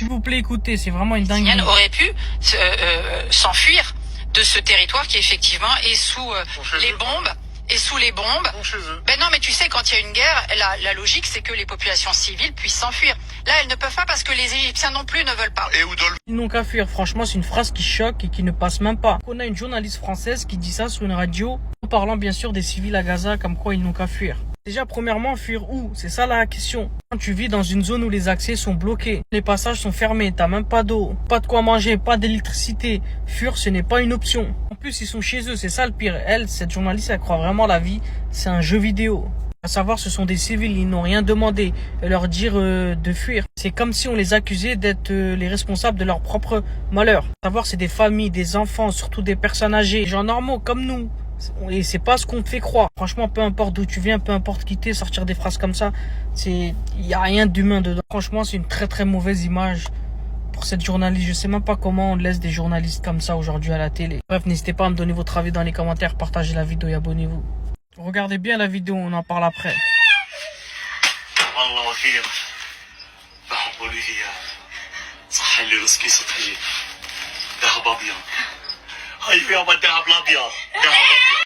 S'il vous plaît, écoutez, c'est vraiment une dinguerie. Aurait pu s'enfuir de ce territoire qui effectivement est sous les bombes. Et sous les bombes. Ben non, mais tu sais, quand il y a une guerre, la logique, c'est que les populations civiles puissent s'enfuir. Là, elles ne peuvent pas parce que les Égyptiens non plus ne veulent pas. Ils n'ont qu'à fuir. Franchement, c'est une phrase qui choque et qui ne passe même pas. On a une journaliste française qui dit ça sur une radio, en parlant bien sûr des civils à Gaza, comme quoi ils n'ont qu'à fuir. Déjà, premièrement, fuir où? C'est ça la question. Quand tu vis dans une zone où les accès sont bloqués, les passages sont fermés, t'as même pas d'eau, pas de quoi manger, pas d'électricité, fuir, ce n'est pas une option. En plus, ils sont chez eux, c'est ça le pire. Elle, cette journaliste, elle croit vraiment la vie, c'est un jeu vidéo. À savoir, ce sont des civils, ils n'ont rien demandé. Et leur dire de fuir, c'est comme si on les accusait d'être les responsables de leur propre malheur. À savoir, c'est des familles, des enfants, surtout des personnes âgées, des gens normaux comme nous. Et c'est pas ce qu'on te fait croire. Franchement, peu importe d'où tu viens, peu importe qui t'es, sortir des phrases comme ça, il y a rien d'humain dedans. Franchement, c'est une très très mauvaise image pour cette journaliste. Je sais même pas comment on laisse des journalistes comme ça aujourd'hui à la télé. Bref, n'hésitez pas à me donner votre avis dans les commentaires, partagez la vidéo et abonnez-vous. Regardez bien la vidéo, on en parle après.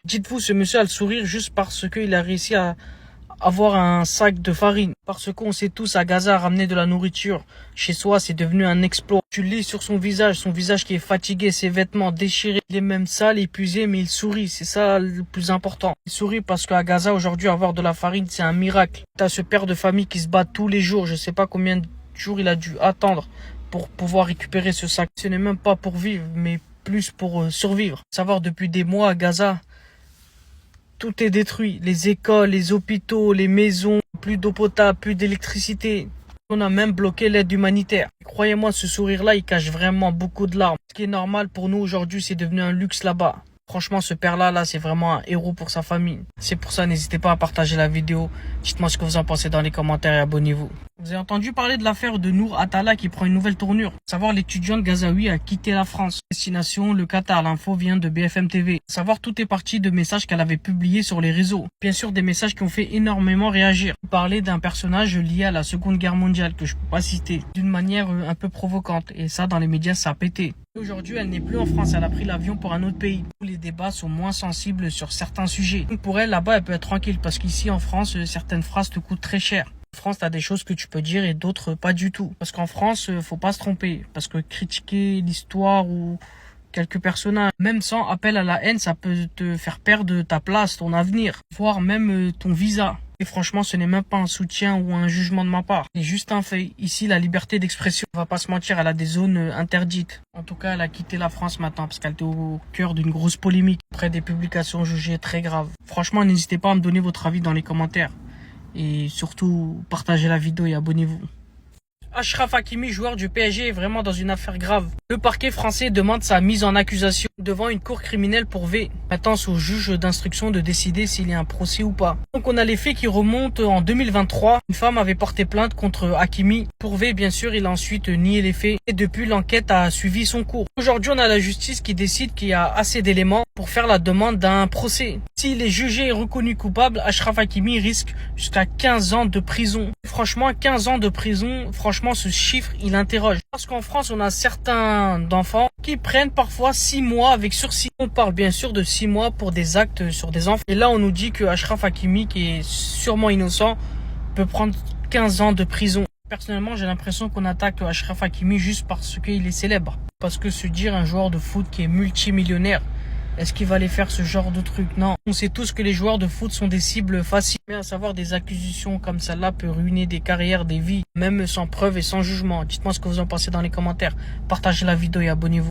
Dites-vous, ce monsieur a le sourire juste parce qu'il a réussi à avoir un sac de farine. Parce qu'on sait tous, à Gaza, ramener de la nourriture chez soi, c'est devenu un exploit. Tu lis sur son visage qui est fatigué, ses vêtements déchirés. Il est même sale, épuisé, mais il sourit. C'est ça le plus important. Il sourit parce qu'à Gaza, aujourd'hui, avoir de la farine, c'est un miracle. T'as ce père de famille qui se bat tous les jours. Je sais pas combien de jours il a dû attendre pour pouvoir récupérer ce sac. Ce n'est même pas pour vivre, mais plus pour survivre. Savoir, depuis des mois à Gaza, tout est détruit. Les écoles, les hôpitaux, les maisons, plus d'eau potable, plus d'électricité. On a même bloqué l'aide humanitaire. Croyez-moi, ce sourire-là, il cache vraiment beaucoup de larmes. Ce qui est normal pour nous aujourd'hui, c'est devenu un luxe là-bas. Franchement, ce père-là, c'est vraiment un héros pour sa famille. C'est pour ça, n'hésitez pas à partager la vidéo. Dites-moi ce que vous en pensez dans les commentaires et abonnez-vous. Vous avez entendu parler de l'affaire de Nour Atala qui prend une nouvelle tournure. Savoir, l'étudiante gazaoui a quitté la France. Destination, le Qatar. L'info vient de BFM TV. Savoir, tout est parti de messages qu'elle avait publiés sur les réseaux. Bien sûr, des messages qui ont fait énormément réagir. Parler d'un personnage lié à la Seconde Guerre mondiale que je peux pas citer. D'une manière un peu provocante. Et ça, dans les médias, ça a pété. Aujourd'hui, elle n'est plus en France, elle a pris l'avion pour un autre pays, où les débats sont moins sensibles sur certains sujets. Donc pour elle, là-bas, elle peut être tranquille, parce qu'ici, en France, certaines phrases te coûtent très cher. En France, t'as des choses que tu peux dire et d'autres pas du tout. Parce qu'en France, faut pas se tromper. Parce que critiquer l'histoire ou quelques personnages, même sans appel à la haine, ça peut te faire perdre ta place, ton avenir, voire même ton visa. Et franchement, ce n'est même pas un soutien ou un jugement de ma part. C'est juste un fait. Ici, la liberté d'expression, on va pas se mentir, elle a des zones interdites. En tout cas, elle a quitté la France maintenant parce qu'elle était au cœur d'une grosse polémique après des publications jugées très graves. Franchement, n'hésitez pas à me donner votre avis dans les commentaires. Et surtout, partagez la vidéo et abonnez-vous. Achraf Hakimi, joueur du PSG, est vraiment dans une affaire grave. Le parquet français demande sa mise en accusation devant une cour criminelle pour V. Maintenant, c'est au juge d'instruction de décider s'il y a un procès ou pas. Donc on a les faits qui remontent en 2023. Une femme avait porté plainte contre Hakimi. Pour V, bien sûr, il a ensuite nié les faits. Et depuis, l'enquête a suivi son cours. Aujourd'hui, on a la justice qui décide qu'il y a assez d'éléments pour faire la demande d'un procès. S'il est jugé et reconnu coupable, Achraf Hakimi risque jusqu'à 15 ans de prison. Franchement, 15 ans de prison, franchement, ce chiffre, il interroge. Parce qu'en France, on a certains d'enfants qui prennent parfois 6 mois avec sursis. On parle bien sûr de 6 mois pour des actes sur des enfants. Et là, on nous dit que Achraf Hakimi, qui est sûrement innocent, peut prendre 15 ans de prison. Personnellement, j'ai l'impression qu'on attaque Achraf Hakimi juste parce qu'il est célèbre. Parce que se dire un joueur de foot qui est multimillionnaire, est-ce qu'il va aller faire ce genre de truc? Non. On sait tous que les joueurs de foot sont des cibles faciles. Mais à savoir, des accusations comme celle-là peut ruiner des carrières, des vies, même sans preuve et sans jugement. Dites-moi ce que vous en pensez dans les commentaires. Partagez la vidéo et abonnez-vous.